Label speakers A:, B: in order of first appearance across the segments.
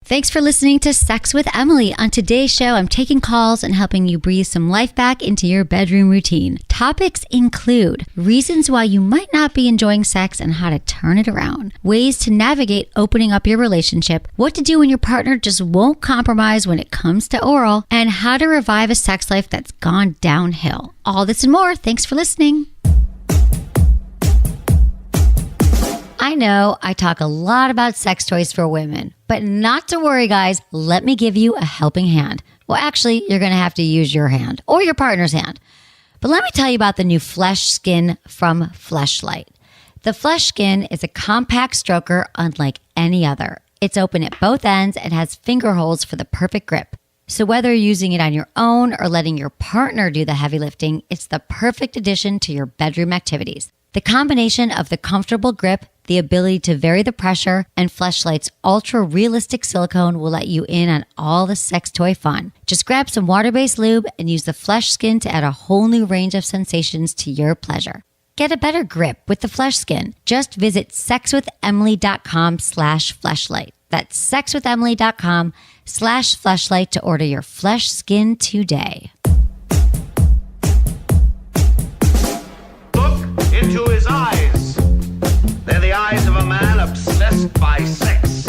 A: Thanks for listening to Sex with Emily. On today's show, I'm taking calls and helping you breathe some life back into your bedroom routine. Topics include reasons why you might not be enjoying sex and how to turn it around, ways to navigate opening up your relationship, what to do when your partner just won't compromise when it comes to oral, and how to revive a sex life that's gone downhill. All this and more. Thanks for listening. I know I talk a lot about sex toys for women, but not to worry, guys. Let me give you a helping hand. Well, actually, you're going to have to use your hand or your partner's hand. But let me tell you about the new Flesh Skin from Fleshlight. The Flesh Skin is a compact stroker unlike any other. It's open at both ends and has finger holes for the perfect grip. So whether you're using it on your own or letting your partner do the heavy lifting, it's the perfect addition to your bedroom activities. The combination of the comfortable grip, the ability to vary the pressure, and Fleshlight's ultra-realistic silicone will let you in on all the sex toy fun. Just grab some water-based lube and use the Flesh Skin to add a whole new range of sensations to your pleasure. Get a better grip with the Flesh Skin. Just visit sexwithemily.com/fleshlight. That's sexwithemily.com/fleshlight to order your Flesh Skin today.
B: Into his eyes. They're the eyes of a man obsessed by sex.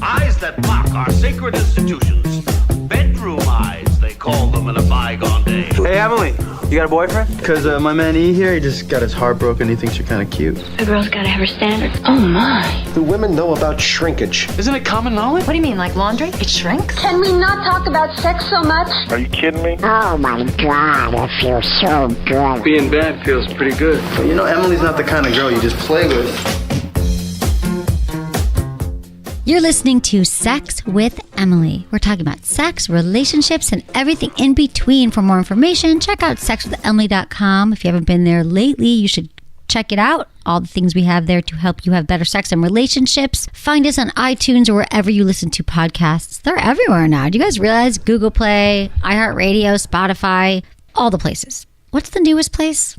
B: Eyes that mock our sacred institutions. Bedroom eyes, they call them in a bygone day.
C: Hey, Emily, you got a boyfriend? Because my man E here, he just got his heart broken. He thinks you're kind of cute.
D: A girl's gotta have her standards. Oh my.
E: Do women know about shrinkage?
C: Isn't it common knowledge?
D: What do you mean, like laundry? It shrinks?
F: Can we not talk about sex so much?
E: Are you kidding me?
G: Oh my God, it feels so good.
C: Being bad feels pretty good. But you know, Emily's not the kind of girl you just play with.
A: You're listening to Sex with Emily. We're talking about sex, relationships, and everything in between. For more information, check out sexwithemily.com. If you haven't been there lately, you should check it out. All the things we have there to help you have better sex and relationships. Find us on iTunes or wherever you listen to podcasts. They're everywhere now. Do you guys realize? Google Play, iHeartRadio, Spotify, all the places. What's the newest place?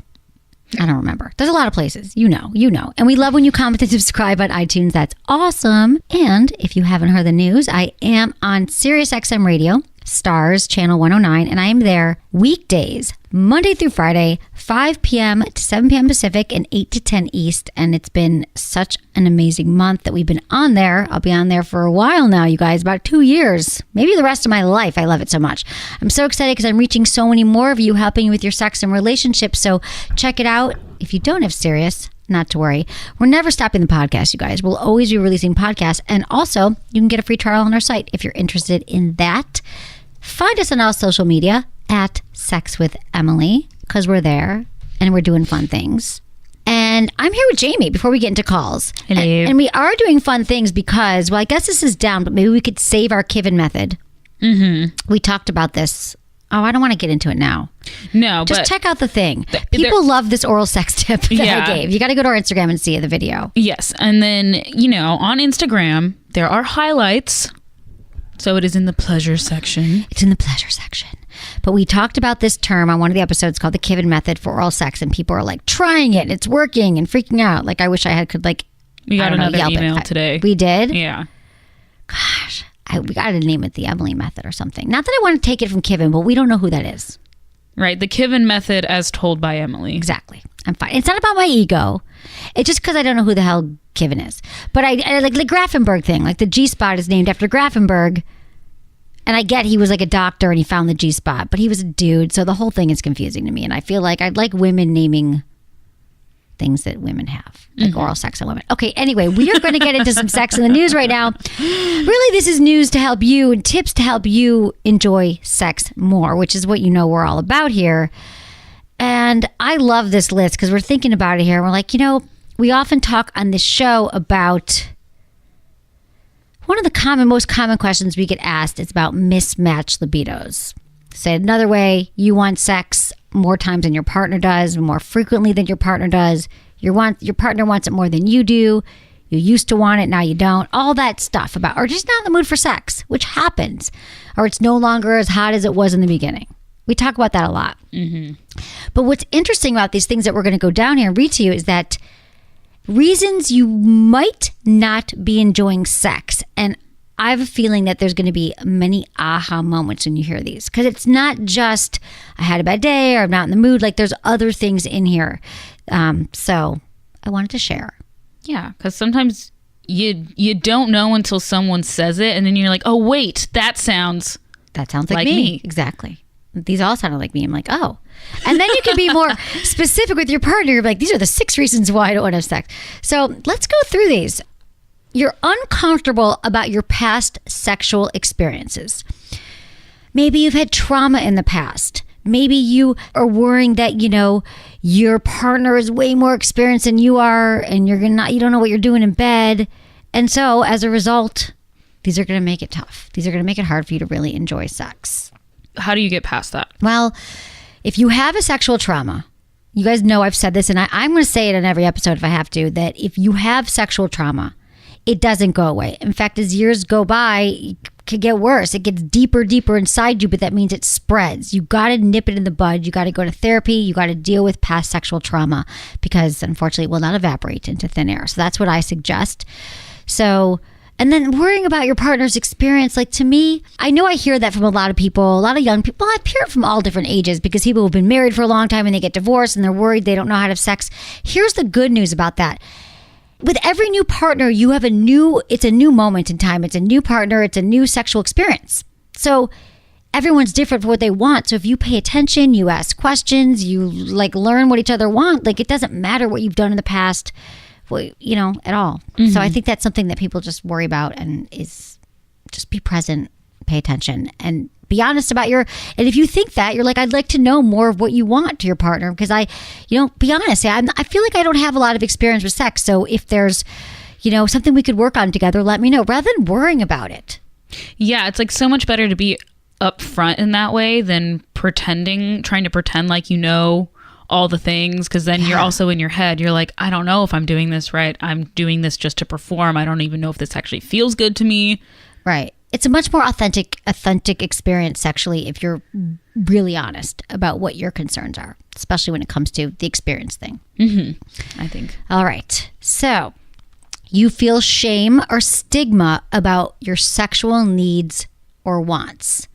A: I don't remember. There's a lot of places. You know. And we love when you comment and subscribe on iTunes. That's awesome. And if you haven't heard the news, I am on SiriusXM Radio, Stars, Channel 109, and I am there weekdays, Monday through Friday, 5 p.m. to 7 p.m. Pacific and 8 to 10 East. And it's been such an amazing month that we've been on there. I'll be on there for a while now, you guys, about 2 years, maybe the rest of my life. I love it so much. I'm so excited because I'm reaching so many more of you, helping you with your sex and relationships. So check it out. If you don't have Sirius, not to worry. We're never stopping the podcast, you guys. We'll always be releasing podcasts. And also, you can get a free trial on our site if you're interested in that. Find us on all social media at Sex with Emily, because we're there and we're doing fun things. And I'm here with Jamie before we get into calls.
H: Hello.
A: And we are doing fun things because, well, I guess this is down, but maybe we could save our Kivin method. Mm-hmm. We talked about this. Oh, I don't want to get into it now.
H: No,
A: just
H: but
A: check out the thing. People love this oral sex tip that I gave. You got to go to our Instagram and see the video.
H: Yes. And then, on Instagram, there are highlights. So it is in the pleasure section.
A: It's in the pleasure section. But we talked about this term on one of the episodes called the Kivin method for oral sex. And people are like trying it and it's working and freaking out. Like I wish I could
H: we got another email today.
A: We did?
H: Yeah.
A: Gosh. We got to name it the Emily method or something. Not that I want to take it from Kivin, but we don't know who that is.
H: Right. The Kivin method as told by Emily.
A: Exactly. I'm fine. It's not about my ego. It's just because I don't know who the hell Kivin is. But I like the Grafenberg thing. Like the G-spot is named after Grafenberg. And I get he was like a doctor and he found the G-spot. But he was a dude. So the whole thing is confusing to me. And I feel like I'd like women naming things that women have. Like oral sex on women. Okay, anyway, we are going to get into some sex in the news right now. Really, this is news to help you and tips to help you enjoy sex more, which is what we're all about here. And I love this list because we're thinking about it here. We're like, we often talk on this show about one of the most common questions we get asked is about mismatched libidos. Said another way, you want sex more times than your partner does, more frequently than your partner does. Your partner wants it more than you do. You used to want it, now you don't. All that stuff about, or just not in the mood for sex, which happens. Or it's no longer as hot as it was in the beginning. We talk about that a lot. Mm-hmm. But what's interesting about these things that we're going to go down here and read to you is that reasons you might not be enjoying sex. And I have a feeling that there's going to be many aha moments when you hear these, because it's not just I had a bad day or I'm not in the mood. Like there's other things in here. So I wanted to share.
H: Yeah, because sometimes you don't know until someone says it, and then you're like, oh wait, that sounds
A: like me. Exactly. These all sounded like me. I'm like, oh. And then you can be more specific with your partner. You're like, these are the 6 reasons why I don't want to have sex. So let's go through these. You're uncomfortable about your past sexual experiences. Maybe you've had trauma in the past. Maybe you are worrying that, your partner is way more experienced than you are, and you don't know what you're doing in bed. And so as a result, these are going to make it tough. These are going to make it hard for you to really enjoy sex.
H: How do you get past that?
A: Well, if you have a sexual trauma, you guys know I've said this, and I'm going to say it in every episode if I have to, that if you have sexual trauma, it doesn't go away. In fact, as years go by, it could get worse. It gets deeper inside you, but that means it spreads. You got to nip it in the bud. You got to go to therapy. You got to deal with past sexual trauma, because unfortunately it will not evaporate into thin air. So that's what I suggest. So, and then worrying about your partner's experience, like to me, I know I hear that from a lot of people, a lot of young people. I hear it from all different ages, because people who've been married for a long time and they get divorced and they're worried they don't know how to have sex. Here's the good news about that. With every new partner, it's a new moment in time. It's a new partner. It's a new sexual experience. So everyone's different for what they want. So if you pay attention, you ask questions, you learn what each other want, it doesn't matter what you've done in the past, at all. Mm-hmm. So I think that's something that people just worry about, and is just be present, pay attention, and be honest about and if you think that, you're like, I'd like to know more of what you want to your partner, because be honest. I feel like I don't have a lot of experience with sex. So if there's, something we could work on together, let me know, rather than worrying about it.
H: Yeah. It's so much better to be upfront in that way than trying to pretend like all the things, because then you're also in your head. You're like, I don't know if I'm doing this right. I'm doing this just to perform. I don't even know if this actually feels good to me.
A: Right. It's a much more authentic experience sexually if you're really honest about what your concerns are, especially when it comes to the experience thing.
H: Mm-hmm. I think.
A: All right. So you feel shame or stigma about your sexual needs or wants.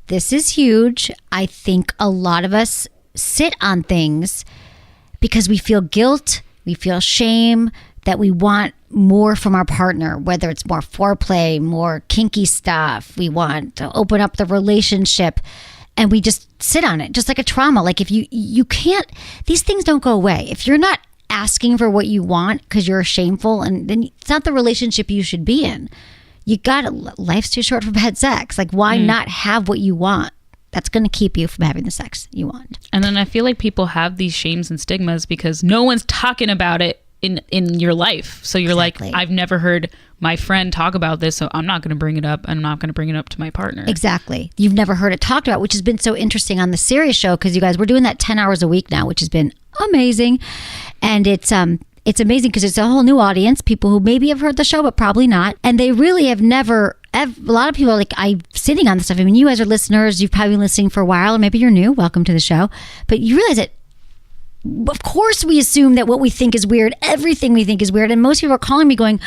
A: This is huge. I think a lot of us sit on things because we feel guilt, we feel shame, that we want more from our partner, whether it's more foreplay, more kinky stuff. We want to open up the relationship, and we just sit on it, just like a trauma. Like if you can't, these things don't go away. If you're not asking for what you want because you're shameful, and then it's not the relationship you should be in. Life's too short for bad sex. Like why not have what you want? That's going to keep you from having the sex you want.
H: And then I feel like people have these shames and stigmas because no one's talking about it in your life. So you're like, I've never heard my friend talk about this, so I'm not going to bring it up. I'm not going to bring it up to my partner.
A: Exactly. You've never heard it talked about, which has been so interesting on the Sirius show, because you guys, we're doing that 10 hours a week now, which has been amazing. And it's amazing because it's a whole new audience, people who maybe have heard the show but probably not, and they really have never. A lot of people are like, I'm sitting on this stuff. I mean, you guys are listeners. You've probably been listening for a while, or maybe you're new. Welcome to the show. But you realize that, of course, we assume that what we think is weird, everything we think is weird. And most people are calling me going,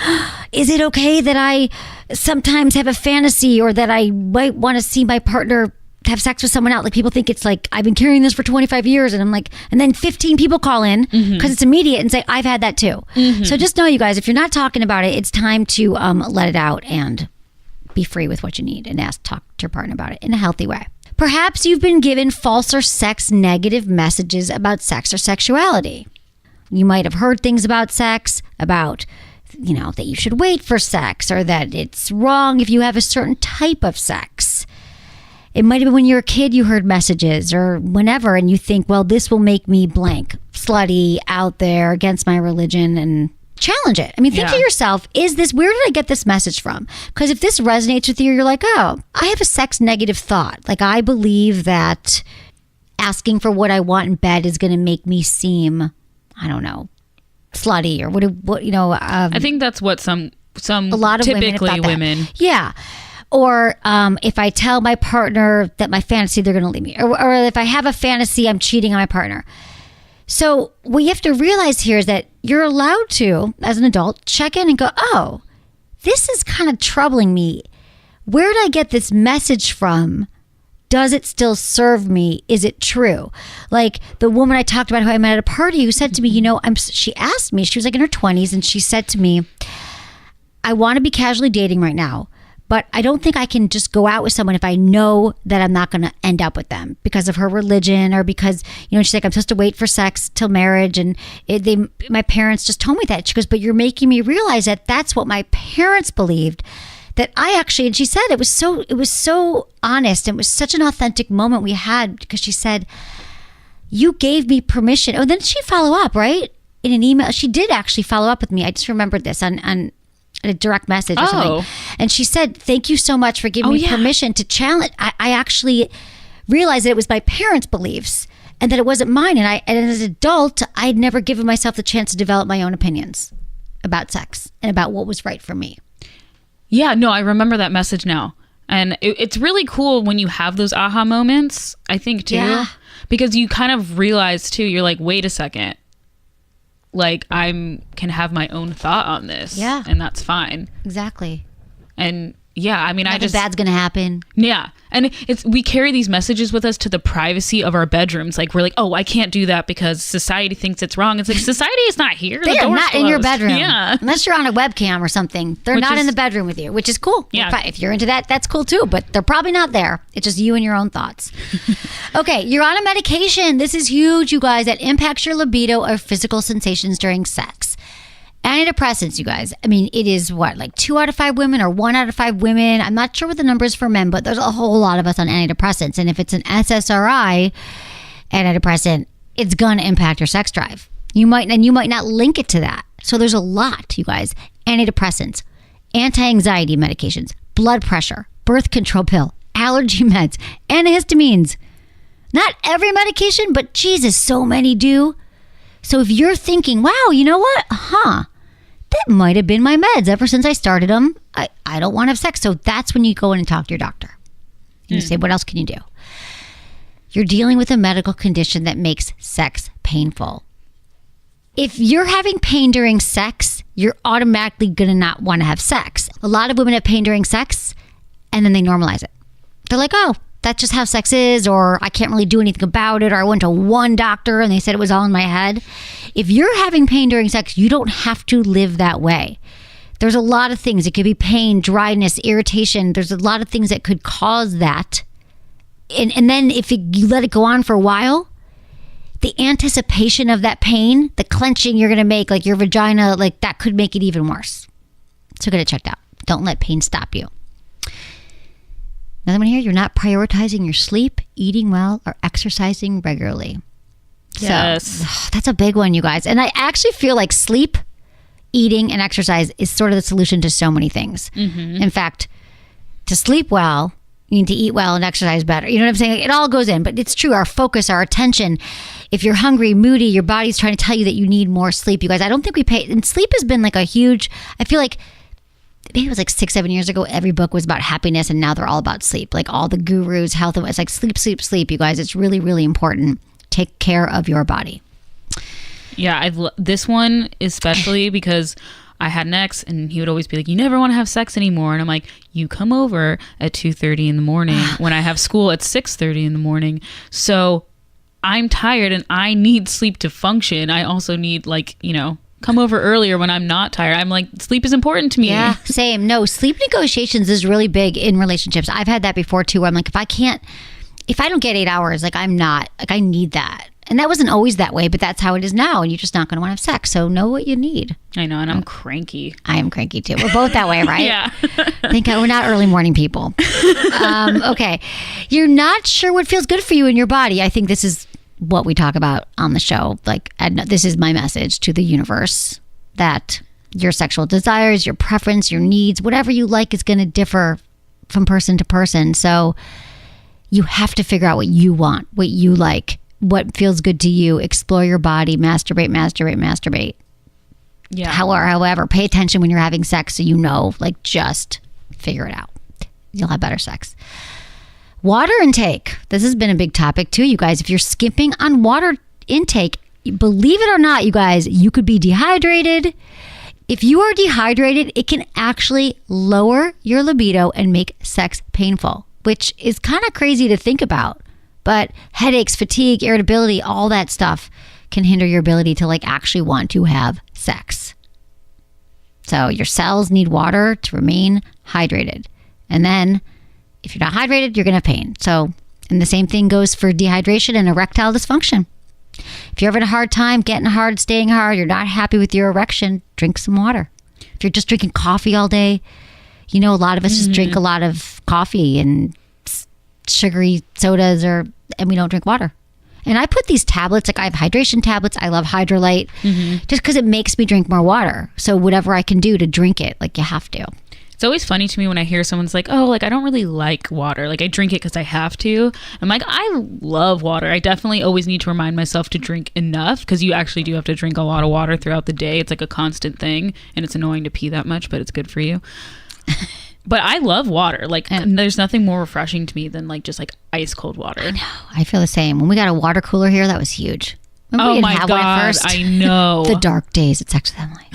A: is it okay that I sometimes have a fantasy, or that I might want to see my partner have sex with someone else? Like people think it's like, I've been carrying this for 25 years. And I'm like, and then 15 people call in because it's immediate and say, I've had that too. Mm-hmm. So just know, you guys, if you're not talking about it, it's time to let it out and be free with what you need, and talk to your partner about it in a healthy way. Perhaps you've been given false or sex negative messages about sex or sexuality. You might have heard things about sex, about, that you should wait for sex, or that it's wrong if you have a certain type of sex. It might have been when you were a kid, you heard messages, or whenever, and you think, well, this will make me blank, slutty, out there, against my religion, and challenge it. I mean, think to yourself, where did I get this message from? Because if this resonates with you, you're like, oh, I have a sex negative thought. Like, I believe that asking for what I want in bed is going to make me seem, I don't know, slutty, or what I think that's what some a lot of typically women. Yeah. Or if I tell my partner that my fantasy, they're going to leave me. Or if I have a fantasy, I'm cheating on my partner. So what you have to realize here is that you're allowed to, as an adult, check in and go, oh, this is kind of troubling me. Where did I get this message from? Does it still serve me? Is it true? Like the woman I talked about who I met at a party who said to me, she asked me, she was like in her 20s, and she said to me, I want to be casually dating right now, but I don't think I can just go out with someone if I know that I'm not going to end up with them because of her religion or because, she's like, I'm supposed to wait for sex till marriage. And my parents just told me that. She goes, but you're making me realize that that's what my parents believed. That I actually, and she said it was so honest, and it was such an authentic moment we had because she said, you gave me permission. Oh, then she'd follow up, right? In an email. She did actually follow up with me. I just remembered this on a direct message or something. And she said, thank you so much for giving me permission to challenge. I actually realized that it was my parents' beliefs and that it wasn't mine. And as an adult, I'd never given myself the chance to develop my own opinions about sex and about what was right for me.
H: Yeah, no, I remember that message now. And it's really cool when you have those aha moments, I think, too. Yeah. Because you kind of realize, too, you're like, wait a second. Like, I can have my own thought on this.
A: Yeah.
H: And that's fine.
A: Exactly.
H: And yeah, I mean,
A: Nothing bad's going to happen.
H: Yeah. And we carry these messages with us to the privacy of our bedrooms. Like, we're like, oh, I can't do that because society thinks it's wrong. It's like, society is not here.
A: They are not in your bedroom.
H: Yeah.
A: Unless you're on a webcam or something. They're not in the bedroom with you, which is cool.
H: Yeah.
A: If you're into that, that's cool too. But they're probably not there. It's just you and your own thoughts. Okay, you're on a medication. This is huge, you guys, that impacts your libido or physical sensations during sex. Antidepressants, you guys. I mean, it is like 2 out of 5 women or 1 out of 5 women. I'm not sure what the number is for men, but there's a whole lot of us on antidepressants. And if it's an SSRI antidepressant, it's going to impact your sex drive. You might not link it to that. So there's a lot, you guys. Antidepressants, anti-anxiety medications, blood pressure, birth control pill, allergy meds, antihistamines. Not every medication, but Jesus, so many do. So if you're thinking, wow, you know what? That might have been my meds ever since I started them. I don't want to have sex. So that's when you go in and talk to your doctor. And you say, what else can you do? You're dealing with a medical condition that makes sex painful. If you're having pain during sex, you're automatically going to not want to have sex. A lot of women have pain during sex and then they normalize it. They're like, oh, that's just how sex is, or I can't really do anything about it, or I went to one doctor and they said it was all in my head. If you're having pain during sex, you don't have to live that way. There's a lot of things. It could be pain, dryness, irritation. There's a lot of things that could cause that. And then if you let it go on for a while, the anticipation of that pain, the clenching you're going to make, like your vagina, like that could make it even worse. So get it checked out. Don't let pain stop you. Another one here, you're not prioritizing your sleep, eating well, or exercising regularly.
H: Yes.
A: So that's a big one, you guys. And I actually feel like sleep, eating, and exercise is sort of the solution to so many things. Mm-hmm. In fact, to sleep well, you need to eat well and exercise better. You know what I'm saying? It all goes in, but it's true. Our focus, our attention. If you're hungry, moody, your body's trying to tell you that you need more sleep. You guys, I don't think we pay. And sleep has been like a huge, I feel like, maybe it was like 6-7 years ago, every book was about happiness, and now they're all about sleep. Like all the gurus, health, it's like sleep, sleep, sleep. You guys, it's really, really important. Take care of your body.
H: Yeah, this one especially because I had an ex and he would always be like, you never want to have sex anymore. And I'm like, you come over at 2:30 in the morning when I have school at 6:30 in the morning. So I'm tired and I need sleep to function. I also need come over earlier when I'm not tired. I'm like, sleep is important to me.
A: Yeah, same. No, sleep negotiations is really big in relationships. I've had that before too, where I'm like, if I don't get 8 hours, I need that. And that wasn't always that way, but that's how it is now. And you're just not going to want to have sex. So know what you need.
H: I know. And I'm cranky.
A: I am cranky too. We're both that way, right?
H: Yeah.
A: We're not early morning people. Okay. You're not sure what feels good for you in your body. I think this is what we talk about on the show. This is my message to the universe, that your sexual desires, your preference, your needs, whatever you like is going to differ from person to person. So you have to figure out what you want, what you like, what feels good to you. Explore your body, masturbate.
H: Yeah.
A: However, pay attention when you're having sex so just figure it out. You'll have better sex. Water intake. This has been a big topic too, you guys. If you're skimping on water intake, believe it or not, you guys, you could be dehydrated. If you are dehydrated, it can actually lower your libido and make sex painful, which is kind of crazy to think about. But headaches, fatigue, irritability, all that stuff can hinder your ability to actually want to have sex. So your cells need water to remain hydrated. And then if you're not hydrated, you're going to have pain. And the same thing goes for dehydration and erectile dysfunction. If you're having a hard time getting hard, staying hard, you're not happy with your erection, drink some water. If you're just drinking coffee all day, a lot of us just drink a lot of coffee and sugary sodas and we don't drink water. And I put these tablets, I have hydration tablets. I love Hydrolyte just because it makes me drink more water. So whatever I can do to drink it, you have to.
H: It's always funny to me when I hear someone's like, oh, I don't really like water. I drink it because I have to. I'm like, I love water. I definitely always need to remind myself to drink enough because you actually do have to drink a lot of water throughout the day. It's a constant thing and it's annoying to pee that much, but it's good for you. But I love water. There's nothing more refreshing to me than just ice cold water.
A: I know. I feel the same. When we got a water cooler here, that was huge.
H: Oh my God, I know.
A: The dark days at Sex with Emily.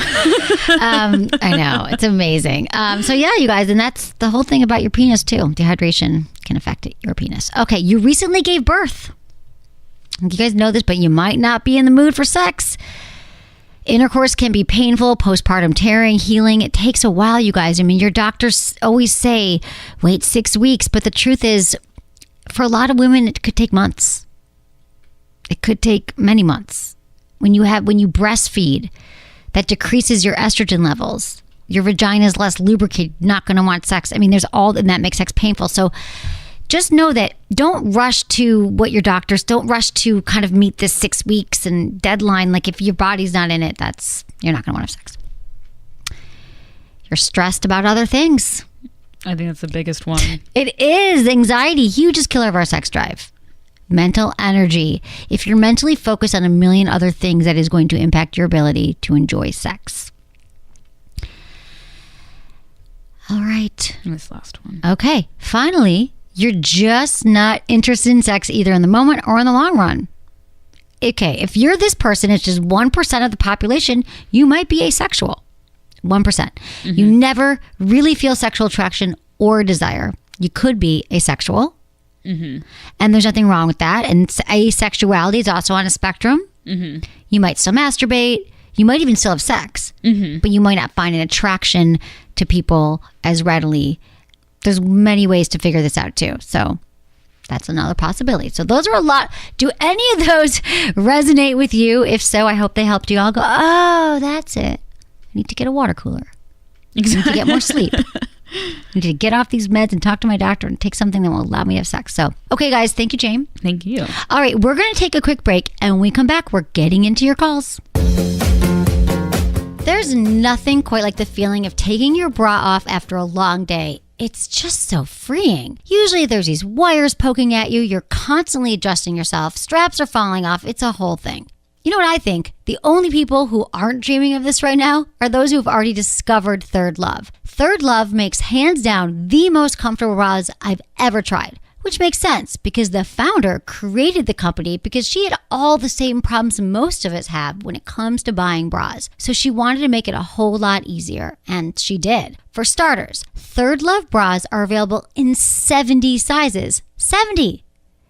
A: I know. It's amazing. So yeah, you guys, and that's the whole thing about your penis too. Dehydration can affect your penis. Okay, you recently gave birth. You guys know this, but you might not be in the mood for sex. Intercourse can be painful, postpartum tearing, healing. It takes a while, you guys. Your doctors always say, wait 6 weeks. But the truth is, for a lot of women, it could take months. It could take many months. When you breastfeed, that decreases your estrogen levels. Your vagina is less lubricated, not going to want sex. There's all, and that makes sex painful. So just know that don't rush to what your doctors, don't rush to kind of meet this 6 weeks and deadline. If your body's not in it, you're not going to want to have sex. You're stressed about other things.
H: I think that's the biggest one.
A: It is. Anxiety, hugest killer of our sex drive. Mental energy. If you're mentally focused on a million other things, that is going to impact your ability to enjoy sex. All right.
H: And this last one.
A: Okay. Finally, you're just not interested in sex either in the moment or in the long run. Okay. If you're this person, it's just 1% of the population, you might be asexual. 1%. You never really feel sexual attraction or desire. You could be asexual. And there's nothing wrong with that. And asexuality is also on a spectrum. You might still masturbate. You might even still have sex. But you might not find an attraction to people as readily. There's many ways to figure this out too. So that's another possibility. So those are a lot. Do any of those resonate with you? If so, I hope they helped you all go, oh, that's it. I need to get a water cooler. Exactly. I need to get more sleep. I need to get off these meds and talk to my doctor and take something that will allow me to have sex. So, okay, guys. Thank you, Jane.
H: Thank you.
A: All right. We're going to take a quick break. And when we come back, we're getting into your calls. There's nothing quite like the feeling of taking your bra off after a long day. It's just so freeing. Usually there's these wires poking at you. You're constantly adjusting yourself. Straps are falling off. It's a whole thing. You know what I think? The only people who aren't dreaming of this right now are those who have already discovered Third Love. Third Love makes hands down the most comfortable bras I've ever tried, which makes sense because the founder created the company because she had all the same problems most of us have when it comes to buying bras. So she wanted to make it a whole lot easier, and she did. For starters, Third Love bras are available in 70 sizes. 70!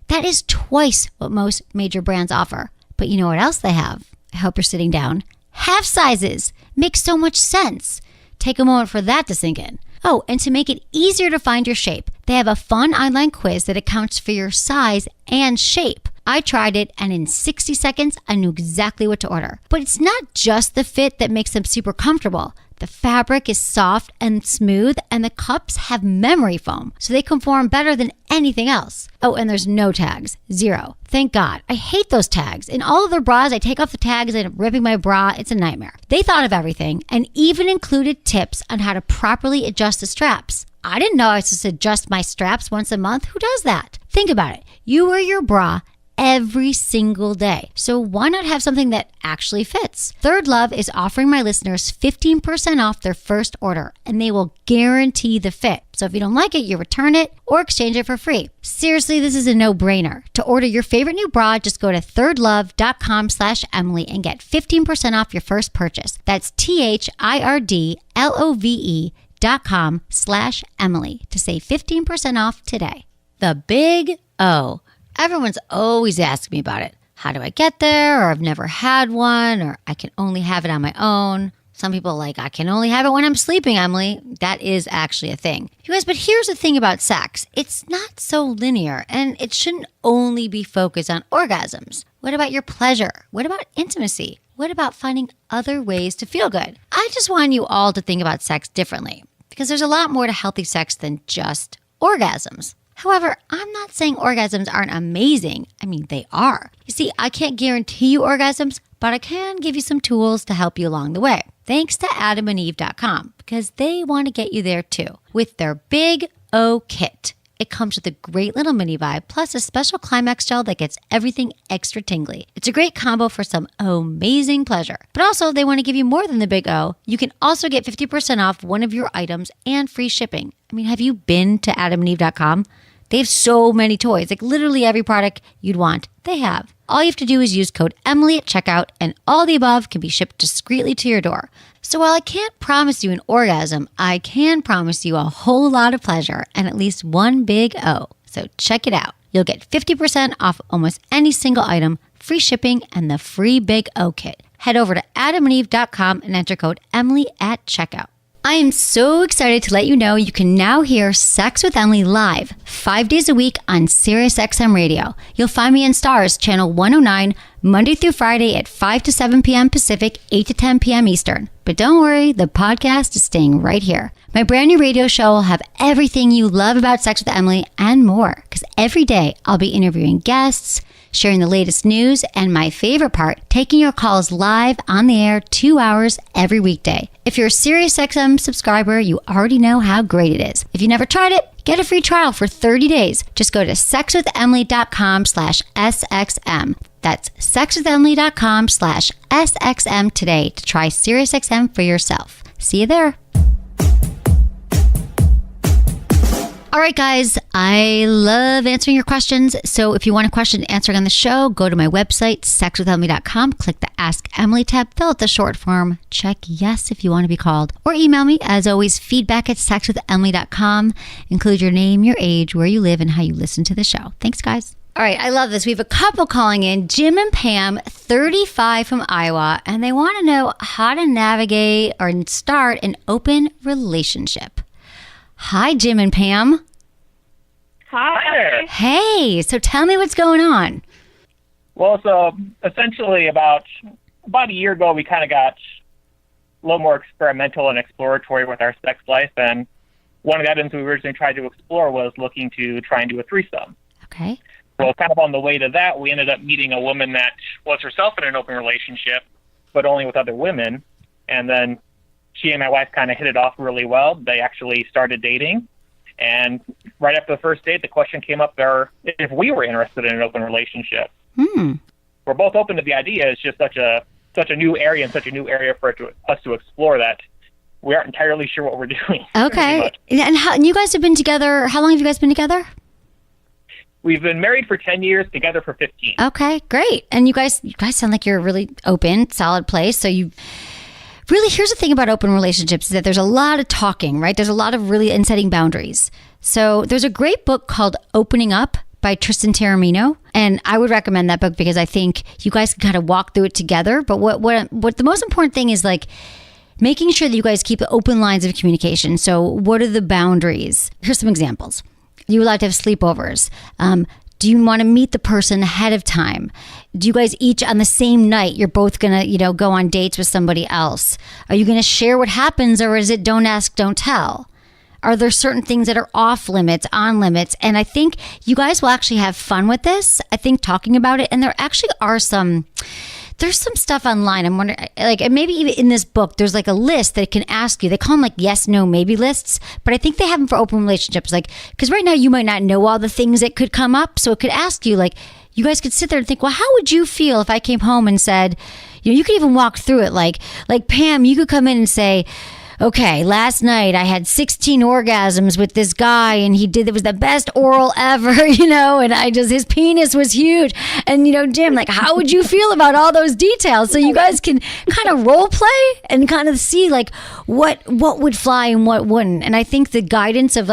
A: That is twice what most major brands offer. But you know what else they have? I hope you're sitting down. Half sizes. Makes so much sense. Take a moment for that to sink in. Oh, and to make it easier to find your shape, they have a fun online quiz that accounts for your size and shape. I tried it, and in 60 seconds, I knew exactly what to order. But it's not just the fit that makes them super comfortable. The fabric is soft and smooth, and the cups have memory foam, so they conform better than anything else. Oh, and there's no tags. 0. Thank God. I hate those tags. In all of their bras, I take off the tags and I'm ripping my bra. It's a nightmare. They thought of everything and even included tips on how to properly adjust the straps. I didn't know I was supposed to adjust my straps once a month. Who does that? Think about it. You wear your bra every single day. So why not have something that actually fits? Third Love is offering my listeners 15% off their first order, and they will guarantee the fit. So if you don't like it, you return it or exchange it for free. Seriously, this is a no-brainer. To order your favorite new bra, just go to thirdlove.com/Emily and get 15% off your first purchase. That's THIRDLOVE.com/Emily to save 15% off today. The Big O. Everyone's always asking me about it. How do I get there? Or I've never had one, or I can only have it on my own. Some people are like, I can only have it when I'm sleeping, Emily. That is actually a thing. You guys, but here's the thing about sex. It's not so linear, and it shouldn't only be focused on orgasms. What about your pleasure? What about intimacy? What about finding other ways to feel good? I just want you all to think about sex differently, because there's a lot more to healthy sex than just orgasms. However, I'm not saying orgasms aren't amazing. I mean, they are. You see, I can't guarantee you orgasms, but I can give you some tools to help you along the way. Thanks to AdamandEve.com, because they want to get you there too with their Big O Kit. It comes with a great little mini vibe, plus a special climax gel that gets everything extra tingly. It's a great combo for some amazing pleasure. But also, they want to give you more than the Big O. You can also get 50% off one of your items and free shipping. I mean, have you been to AdamandEve.com? They have so many toys, like literally every product you'd want, they have. All you have to do is use code Emily at checkout, and all the above can be shipped discreetly to your door. So while I can't promise you an orgasm, I can promise you a whole lot of pleasure and at least one Big O. So check it out. You'll get 50% off almost any single item, free shipping, and the free Big O kit. Head over to AdamandEve.com and enter code Emily at checkout. I am so excited to let you know you can now hear Sex with Emily live 5 days a week on SiriusXM Radio. You'll find me in Stars, channel 109, Monday through Friday at 5 to 7 p.m. Pacific, 8 to 10 p.m. Eastern. But don't worry, the podcast is staying right here. My brand new radio show will have everything you love about Sex with Emily and more, because every day I'll be interviewing guests, sharing the latest news, and my favorite part, taking your calls live on the air 2 hours every weekday. If you're a SiriusXM subscriber, you already know how great it is. If you never tried it, get a free trial for 30 days. Just go to sexwithemily.com/SXM. That's sexwithemily.com/SXM today to try SiriusXM for yourself. See you there. All right, guys, I love answering your questions. So if you want a question answering on the show, go to my website, sexwithemily.com, click the Ask Emily tab, fill out the short form, check yes if you want to be called, or email me, as always, feedback at sexwithemily.com. Include your name, your age, where you live, and how you listen to the show. Thanks, guys. All right, I love this. We have a couple calling in, Jim and Pam, 35 from Iowa, and they want to know how to navigate or start an open relationship. Hi, Jim and Pam.
I: Hi there.
A: Hey, so tell me what's going on.
I: Well, so essentially about a year ago, we kind of got a little more experimental and exploratory with our sex life, and one of the items we originally tried to explore was looking to try and do a threesome.
A: Okay.
I: Well, kind of on the way to that, we ended up meeting a woman that was herself in an open relationship, but only with other women, and then she and my wife kind of hit it off really well. They actually started dating. And right after the first date, the question came up there if we were interested in an open relationship. We're both open to the idea. It's just such a new area and such a new area for us to explore that we aren't entirely sure what we're doing.
A: Okay. And you guys have been together, how long have you guys been together?
I: We've been married for 10 years, together for 15.
A: Okay, great. And you guys sound like you're a really open, solid place. So you... Really, here's the thing about open relationships is that there's a lot of talking, right? There's a lot of really setting boundaries. So there's a great book called Opening Up by Tristan Taormino. And I would recommend that book because I think you guys can kind of walk through it together. But what the most important thing is like making sure that you guys keep open lines of communication. So what are the boundaries? Here's some examples. You're allowed to have sleepovers. Do you want to meet the person ahead of time? Do you guys each on the same night, you're both going to, go on dates with somebody else? Are you going to share what happens, or is it don't ask, don't tell? Are there certain things that are off limits, on limits? And I think you guys will actually have fun with this. I think talking about it, and there actually are there's some stuff online. I'm wondering, like, maybe even in this book, there's like a list that it can ask you. They call them like yes, no, maybe lists, but I think they have them for open relationships. Like, because right now you might not know all the things that could come up. So it could ask you, like, you guys could sit there and think, well, how would you feel if I came home and said, you could even walk through it. Like Pam, you could come in and say, okay, last night I had 16 orgasms with this guy and it was the best oral ever, and his penis was huge. And, Jim, like, how would you feel about all those details? So you guys can kind of role play and kind of see like what would fly and what wouldn't. And I think the guidance of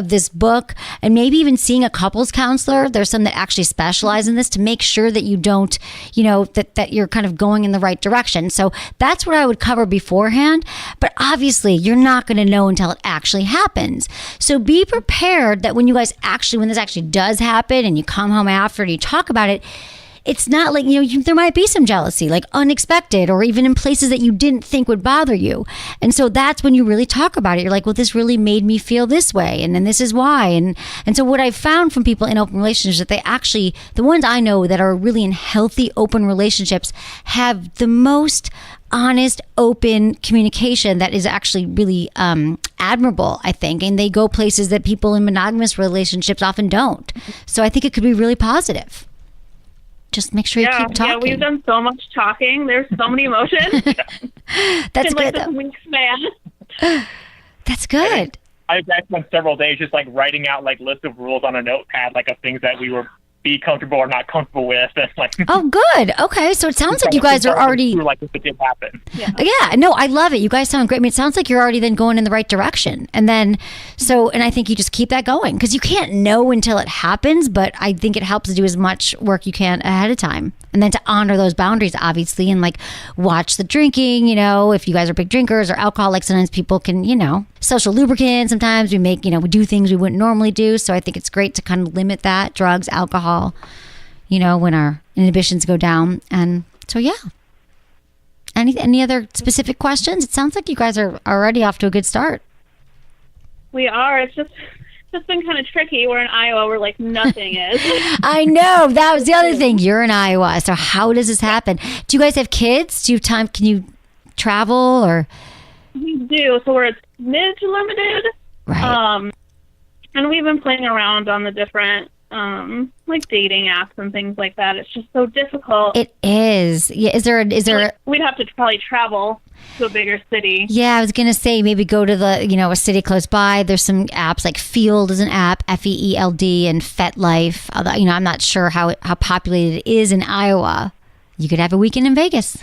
A: this book, and maybe even seeing a couples counselor, there's some that actually specialize in this, to make sure that you don't, that you're kind of going in the right direction. So that's what I would cover beforehand. But obviously you're not going to know until it actually happens. So be prepared that when this actually does happen and you come home after and you talk about it, it's not like, there might be some jealousy, like unexpected, or even in places that you didn't think would bother you. And so that's when you really talk about it. You're like, well, this really made me feel this way. And then this is why. And so what I've found from people in open relationships, that they actually, the ones I know that are really in healthy, open relationships, have the most honest, open communication that is actually really admirable, I think. And they go places that people in monogamous relationships often don't. So I think it could be really positive. Just make sure you keep talking.
J: Yeah, we've done so much talking. There's so many emotions.
A: That's
J: in,
A: good.
J: This week's span.
A: That's good.
I: I've spent several days just like writing out like lists of rules on a notepad, like of things that we were be comfortable or not comfortable with, and like.
A: Oh, good. Okay, so it sounds like you guys are already.
I: Like if it did happen.
A: Yeah. No, I love it. You guys sound great. I mean, it sounds like you're already then going in the right direction, and then and I think you just keep that going, because you can't know until it happens. But I think it helps to do as much work you can ahead of time, and then to honor those boundaries, obviously, and like watch the drinking. If you guys are big drinkers or alcohol, like sometimes people can, social lubricant. Sometimes we make, we do things we wouldn't normally do. So I think it's great to kind of limit that, drugs, alcohol, when our inhibitions go down. And so, yeah. Any other specific questions? It sounds like you guys are already off to a good start.
J: We are. It's just been kind of tricky. We're in Iowa where like nothing is.
A: I know. That was the other thing. You're in Iowa. So how does this happen? Do you guys have kids? Do you have time? Can you travel or?
J: We do. So we're smidge limited.
A: Right.
J: And we've been playing around on the different like dating apps and things like that. It's just so difficult.
A: It is. Yeah. Is there?
J: We'd have to probably travel to a bigger city.
A: Yeah, I was gonna say maybe go to the a city close by. There's some apps like Field is an app, FEELD, and FetLife. Although I'm not sure how populated it is in Iowa. You could have a weekend in Vegas.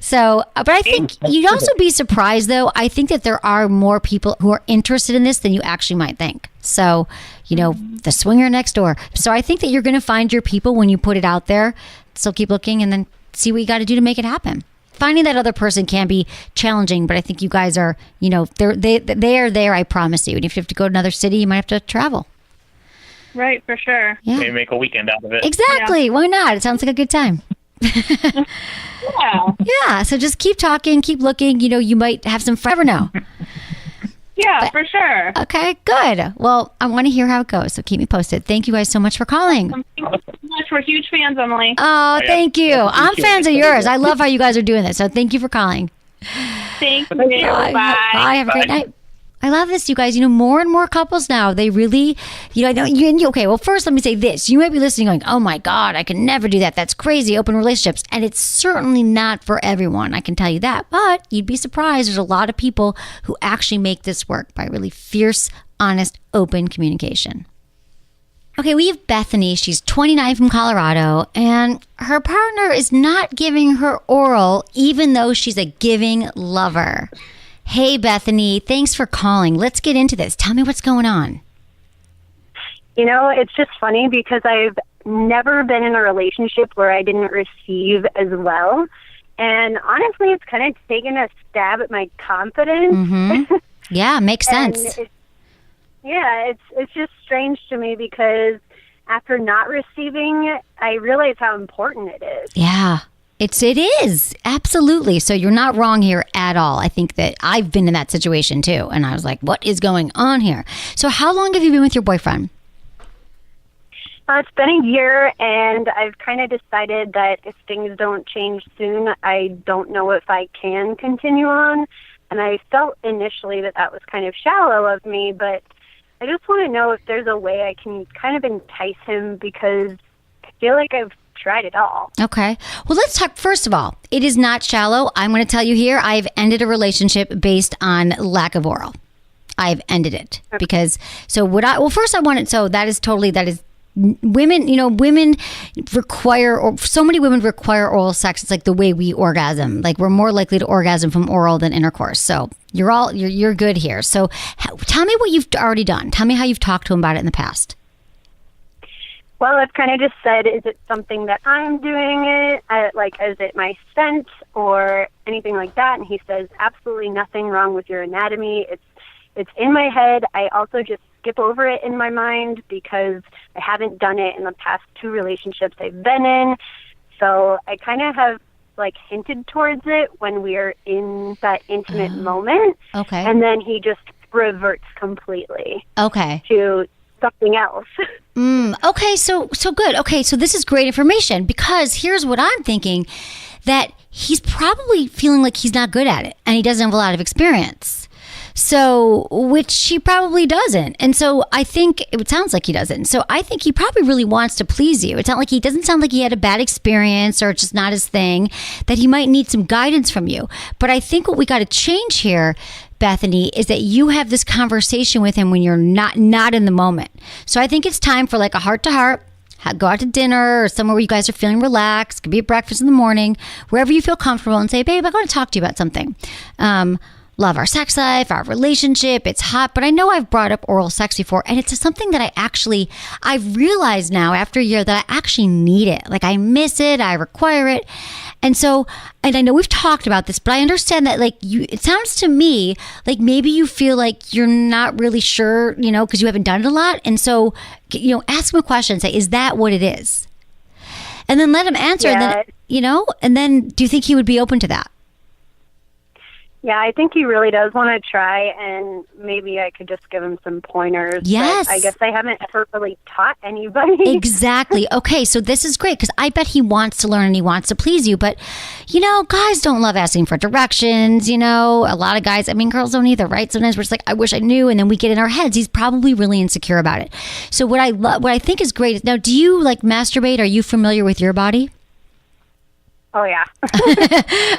A: So, but I think you'd also be surprised, though. I think that there are more people who are interested in this than you actually might think. So, the swinger next door. So I think that you're going to find your people when you put it out there. So keep looking and then see what you got to do to make it happen. Finding that other person can be challenging, but I think you guys are, they are there, I promise you. And if you have to go to another city, you might have to travel.
J: Right, for sure.
A: Yeah.
I: Maybe make a weekend out of it.
A: Exactly. Yeah. Why not? It sounds like a good time. Yeah. So just keep talking, keep looking. You might have some fun. Never know.
J: Yeah, for sure.
A: Okay, good. Well, I want to hear how it goes, so keep me posted. Thank you guys so much for calling.
J: Thank you so much. We're huge fans, Emily.
A: Oh, thank you. I'm fans of yours. I love how you guys are doing this, so thank you for calling.
J: Thank you.
A: Bye. Bye. Have a great night. I love this, you guys. More and more couples now, they really, okay, well, first let me say this. You might be listening going, oh my God, I can never do that. That's crazy, open relationships. And it's certainly not for everyone, I can tell you that. But you'd be surprised. There's a lot of people who actually make this work by really fierce, honest, open communication. Okay, we have Bethany. She's 29 from Colorado, and her partner is not giving her oral, even though she's a giving lover. Hey, Bethany, thanks for calling. Let's get into this. Tell me what's going on.
K: It's just funny because I've never been in a relationship where I didn't receive as well. And honestly, it's kind of taken a stab at my confidence.
A: Mm-hmm. Yeah, makes sense.
K: It's just strange to me because after not receiving, I realize how important it is.
A: Yeah. It is. Absolutely. So you're not wrong here at all. I think that I've been in that situation too. And I was like, what is going on here? So how long have you been with your boyfriend?
K: It's been a year, and I've kind of decided that if things don't change soon, I don't know if I can continue on. And I felt initially that was kind of shallow of me, but I just want to know if there's a way I can kind of entice him, because I feel like I've tried it all.
A: Okay. Well, let's talk. First of all, it is not shallow. I'm going to tell you here, I've ended a relationship based on lack of oral. I've ended it because, first I wanted, so that is women, women require, or so many women require oral sex. It's like the way we orgasm. Like we're more likely to orgasm from oral than intercourse. So you're good here. So tell me what you've already done. Tell me how you've talked to him about it in the past.
K: Well, I've kind of just said, is it something that I'm doing it? Is it my scent or anything like that? And he says, absolutely nothing wrong with your anatomy. It's in my head. I also just skip over it in my mind because I haven't done it in the past 2 relationships I've been in. So I kind of have hinted towards it when we're in that intimate moment.
A: Okay.
K: And then he just reverts completely.
A: Okay.
K: To something else.
A: Okay, so good. Okay, so this is great information because here's what I'm thinking, that he's probably feeling like he's not good at it and he doesn't have a lot of experience. So, which he probably doesn't. And so I think it sounds like he doesn't. So I think he probably really wants to please you. It's not like he doesn't sound like he had a bad experience or it's just not his thing, that he might need some guidance from you. But I think what we got to change here, Bethany, is that you have this conversation with him when you're not in the moment. So I think it's time for a heart to heart. Go out to dinner or somewhere where you guys are feeling relaxed. It could be at breakfast in the morning, wherever you feel comfortable, and say, babe, I'm going to talk to you about something. Love our sex life, our relationship. It's hot, but I know I've brought up oral sex before, and it's something that I've realized now after a year that I actually need it. Like I miss it, I require it. And I know we've talked about this, but I understand that it sounds to me like maybe you feel like you're not really sure, because you haven't done it a lot. And so, ask him a question, say, is that what it is? And then let him answer.
K: Yeah.
A: And then do you think he would be open to that?
K: Yeah, I think he really does want to try, and maybe I could just give him some pointers.
A: Yes.
K: But I guess I haven't ever really taught anybody.
A: Exactly. Okay, so this is great because I bet he wants to learn and he wants to please you. But, guys don't love asking for directions. A lot of guys, girls don't either, right? Sometimes we're just like, I wish I knew. And then we get in our heads. He's probably really insecure about it. So what I think is great is, now, do you masturbate? Are you familiar with your body?
K: Oh, yeah.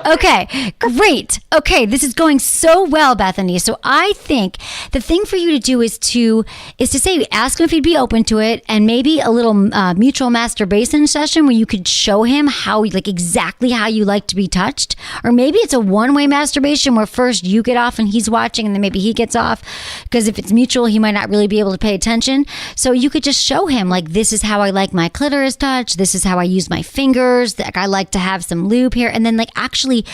A: Okay, great. Okay, this is going so well, Bethany. So I think the thing for you to do is to say, ask him if he'd be open to it, and maybe a little mutual masturbation session where you could show him how, exactly how you like to be touched. Or maybe it's a one-way masturbation where first you get off and he's watching, and then maybe he gets off, because if it's mutual, he might not really be able to pay attention. So you could just show him, this is how I like my clitoris touched. This is how I use my fingers. I like to have some lube here, and then actually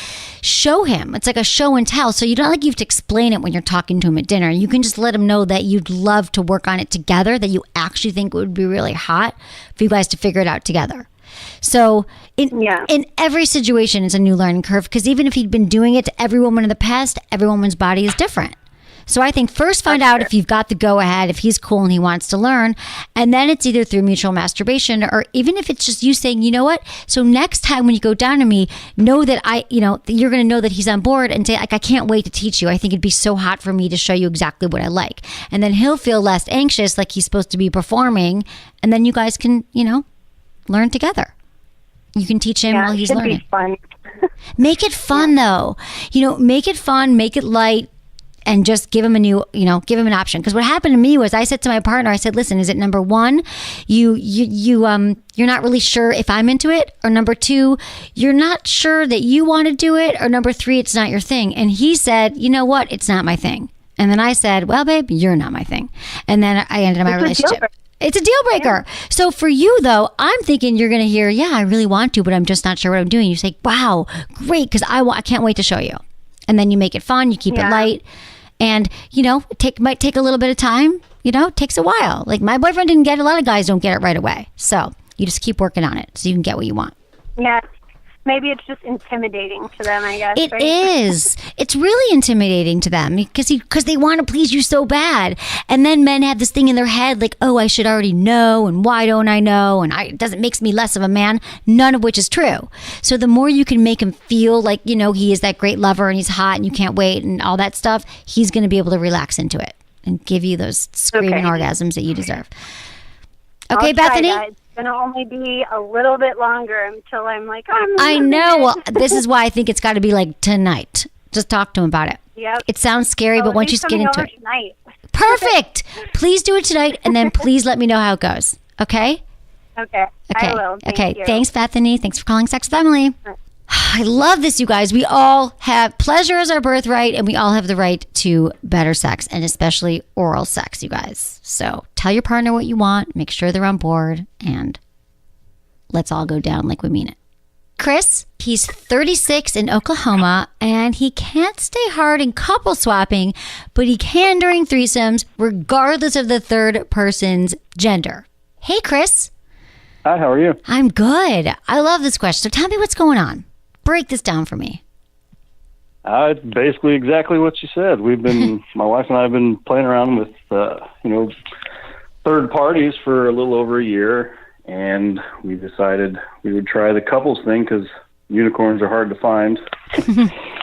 A: show him. It's like a show and tell. So you don't you have to explain it when you're talking to him at dinner. You can just let him know that you'd love to work on it together, that you actually think it would be really hot for you guys to figure it out together. So in every situation, it's a new learning curve, because even if he'd been doing it to every woman in the past, every woman's body is different. So I think first find out if you've got the go ahead, if he's cool and he wants to learn. And then it's either through mutual masturbation, or even if it's just you saying, you know what? So next time when you go down to me, know that you're going to know that he's on board, and say, I can't wait to teach you. I think it'd be so hot for me to show you exactly what I like. And then he'll feel less anxious, like he's supposed to be performing. And then you guys can, learn together. You can teach him while he's learning.
K: Be fun.
A: Make it fun though. Make it fun, make it light. And just give him give him an option. Because what happened to me was, I said to my partner, I said, listen, is it number one, you're not really sure if I'm into it, or number two, you're not sure that you want to do it, or number three, it's not your thing. And he said, you know what, it's not my thing. And then I said, well, babe, you're not my thing. And then I ended my relationship. It's a deal breaker. Yeah. So for you, though, I'm thinking you're going to hear, I really want to, but I'm just not sure what I'm doing. You say, wow, great, because I can't wait to show you. And then you make it fun, you keep it light. And, it might take a little bit of time. It takes a while. Like my boyfriend didn't get it. A lot of guys don't get it right away. So you just keep working on it so you can get what you want.
K: Yeah. Maybe it's just intimidating to them, I guess.
A: It is. It's really intimidating to them because they want to please you so bad. And then men have this thing in their head like, oh, I should already know. And why don't I know? And it doesn't makes me less of a man. None of which is true. So the more you can make him feel like, he is that great lover and he's hot and you can't wait and all that stuff, he's going to be able to relax into it and give you those screaming orgasms that you deserve. Okay, Bethany?
K: going to only be a little bit longer until I'm like,
A: I know. Well, this is why I think it's got to be like tonight. Just talk to him about it.
K: Yep.
A: It sounds scary, but once you get into it.
K: Tonight.
A: Perfect. Please do it tonight, and then please let me know how it goes. Okay?
K: Okay. I will. Thank you.
A: Thanks, Bethany. Thanks for calling Sex with Emily. I love this, you guys. We all have pleasure as our birthright, and we all have the right to better sex, and especially oral sex, you guys. So tell your partner what you want, make sure they're on board, and let's all go down like we mean it. Chris, he's 36 in Oklahoma, and he can't stay hard in couple swapping, but he can during threesomes, regardless of the third person's gender. Hey, Chris.
L: Hi, how are you?
A: I'm good. I love this question. So tell me what's going on. Break this down for me.
L: Basically exactly what you said. My wife and I have been playing around with, third parties for a little over a year, and we decided we would try the couples thing because unicorns are hard to find.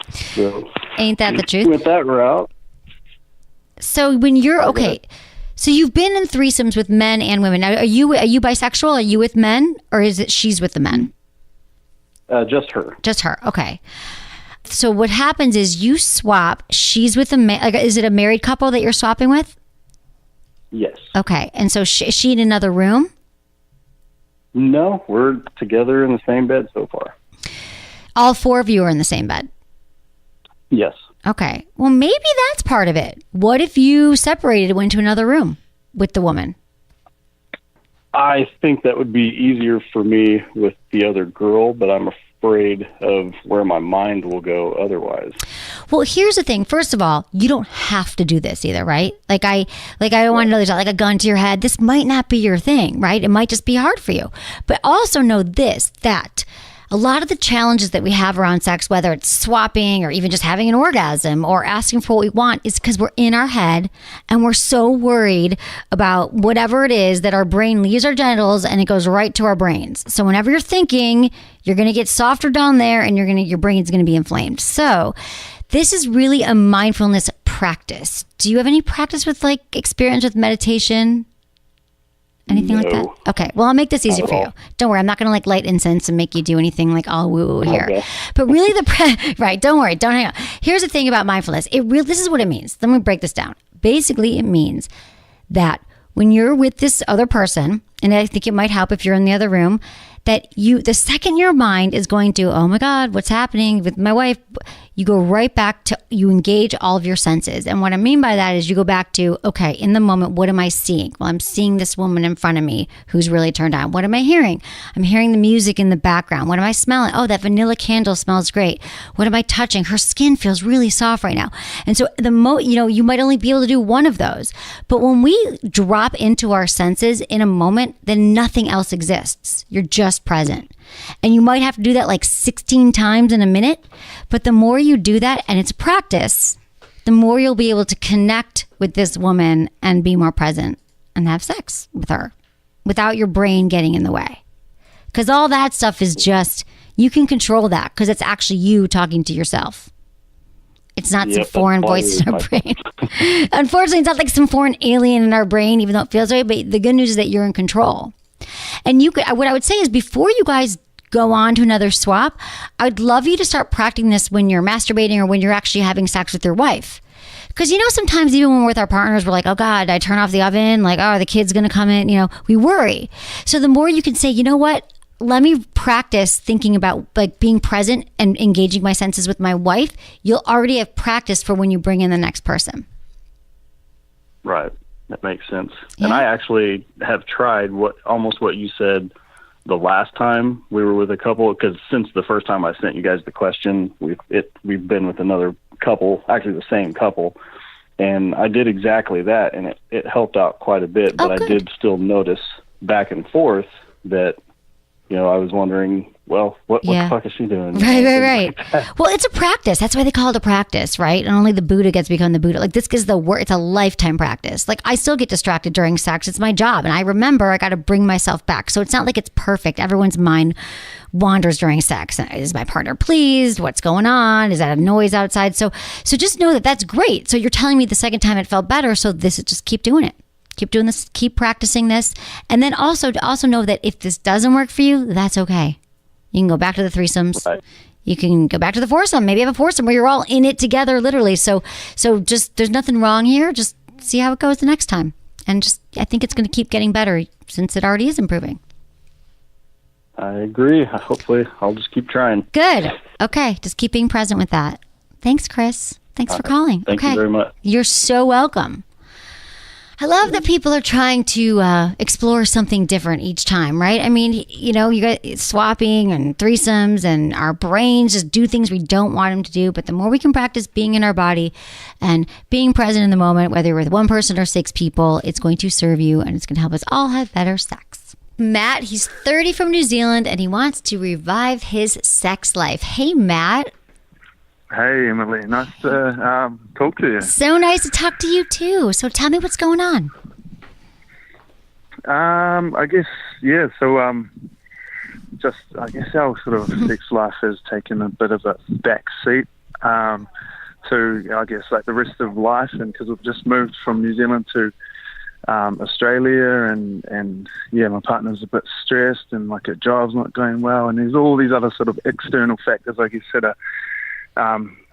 L: So
A: ain't that the truth?
L: Went that route.
A: So when you're so you've been in threesomes with men and women. Now, are you bisexual? Are you with men, or is it she's with the men?
L: Just her.
A: Just her. Okay. So what happens is you swap. She's with a man. Like, is it a married couple that you're swapping with?
L: Yes.
A: Okay. And so is she in another room?
L: No, we're together in the same bed so far.
A: All four of you are in the same bed?
L: Yes.
A: Okay. Well, maybe that's part of it. What if you separated and went to another room with the woman?
L: I think that would be easier for me with the other girl, but I'm afraid of where my mind will go otherwise.
A: Well, here's the thing. First of all, you don't have to do this either, right? I don't want to know there's like a gun to your head. This might not be your thing, right? It might just be hard for you. But also know that a lot of the challenges that we have around sex, whether it's swapping or even just having an orgasm or asking for what we want, is because we're in our head and we're so worried about whatever it is that our brain leaves our genitals and it goes right to our brains. So whenever you're thinking, you're going to get softer down there and your brain's going to be inflamed. So this is really a mindfulness practice. Do you have any practice with experience with meditation? Anything like that? Okay. Well, I'll make this easy for you. Don't worry. I'm not going to light incense and make you do anything all woo-woo here. Okay. But really right. Don't worry. Don't hang on. Here's the thing about mindfulness. This is what it means. Let me break this down. Basically, it means that when you're with this other person, and I think it might help if you're in the other room, that the second your mind is going to, oh my God, what's happening with my wife? You go right back to, you engage all of your senses. And what I mean by that is you go back to, okay, in the moment, what am I seeing? Well, I'm seeing this woman in front of me who's really turned on. What am I hearing? I'm hearing the music in the background. What am I smelling? Oh, that vanilla candle smells great. What am I touching? Her skin feels really soft right now. And so you might only be able to do one of those. But when we drop into our senses in a moment, then nothing else exists. You're just present. And you might have to do that 16 times in a minute. But the more you do that, and it's practice, the more you'll be able to connect with this woman and be more present and have sex with her without your brain getting in the way. Because all that stuff is just, you can control that because it's actually you talking to yourself. It's not some foreign voice in our brain. Unfortunately, it's not like some foreign alien in our brain, even though it feels right. But the good news is that you're in control. And what I would say is before you guys go on to another swap, I'd love you to start practicing this when you're masturbating or when you're actually having sex with your wife. Because, sometimes even when we're with our partners, we're like, oh God, I turn off the oven. Oh, the kid's going to come in. We worry. So the more you can say, you know what? Let me practice thinking about being present and engaging my senses with my wife. You'll already have practiced for when you bring in the next person.
L: Right. That makes sense.
A: Yeah.
L: And I actually have tried almost what you said the last time we were with a couple, because since the first time I sent you guys the question, we've been with another couple, actually the same couple, and I did exactly that, and it helped out quite a bit. But I did still notice back and forth that I was wondering, well, what the fuck is she doing?
A: Right. Well, it's a practice. That's why they call it a practice, right? And only the Buddha gets to become the Buddha. This is it's a lifetime practice. I still get distracted during sex. It's my job. And I remember I got to bring myself back. So it's not like it's perfect. Everyone's mind wanders during sex. Is my partner pleased? What's going on? Is that a noise outside? So just know that that's great. So you're telling me the second time it felt better. So just keep doing it. Keep doing this. Keep practicing this. And then also know that if this doesn't work for you, that's okay. You can go back to the threesomes.
L: Right.
A: You can go back to the foursome. Maybe you have a foursome where you're all in it together, literally. So just, there's nothing wrong here. Just see how it goes the next time. And just, I think it's going to keep getting better since it already is improving.
L: I agree. Hopefully, I'll just keep trying.
A: Good. Okay. Just keep being present with that. Thanks, Chris. Thanks for calling.
L: Thank you very much.
A: You're so welcome. I love that people are trying to explore something different each time, right? I mean, you got swapping and threesomes, and our brains just do things we don't want them to do. But the more we can practice being in our body and being present in the moment, whether you're with one person or 6 people, it's going to serve you, and it's going to help us all have better sex. Matt, he's 30 from New Zealand, and he wants to revive his sex life. Hey, Matt.
M: Hey, Emily. Nice to talk to you.
A: So nice to talk to you, too. So tell me what's going on.
M: I guess, yeah. So, I guess our sort of sex life has taken a bit of a back seat to, I guess, like the rest of life. And because we've just moved from New Zealand to Australia, and yeah, my partner's a bit stressed, and like her job's not going well. And there's all these other sort of external factors, like you said, are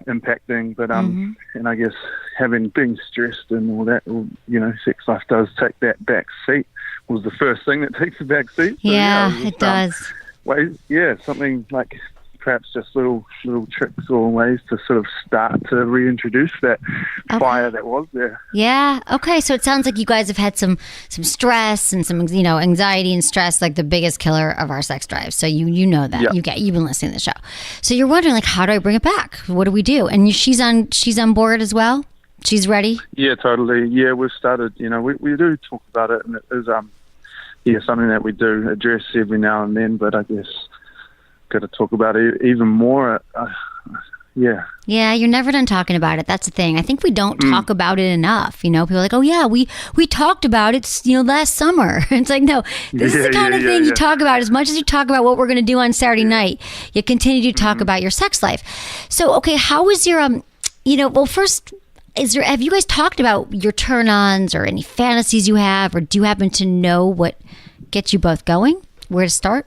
M: impacting, but and I guess being stressed and all that, sex life does take that back seat. Was the first thing that takes the back seat. So,
A: it does.
M: Ways, something like perhaps just little tricks or ways to sort of start to reintroduce that fire that was there.
A: Yeah. Okay. So it sounds like you guys have had some stress and some anxiety and stress, like the biggest killer of our sex drive. So you know that. Yeah. You've been listening to the show. So you're wondering, like, how do I bring it back? What do we do? And she's on board as well. She's ready.
M: Yeah, totally. Yeah, we've started. We do talk about it, and it is something that we do address every now and then. But I guess got to talk about it even more. Yeah, you're never done talking about it. That's the thing. I think we don't talk about it enough. People are like, oh yeah, we talked about it last summer. It's like, no, this is the kind of thing you talk about. As much as you talk about what we're going to do on Saturday night, you continue to talk about your sex life. So okay, how is your well, first, have you guys talked about your turn-ons or any fantasies you have, or do you happen to know what gets you both going, where to start?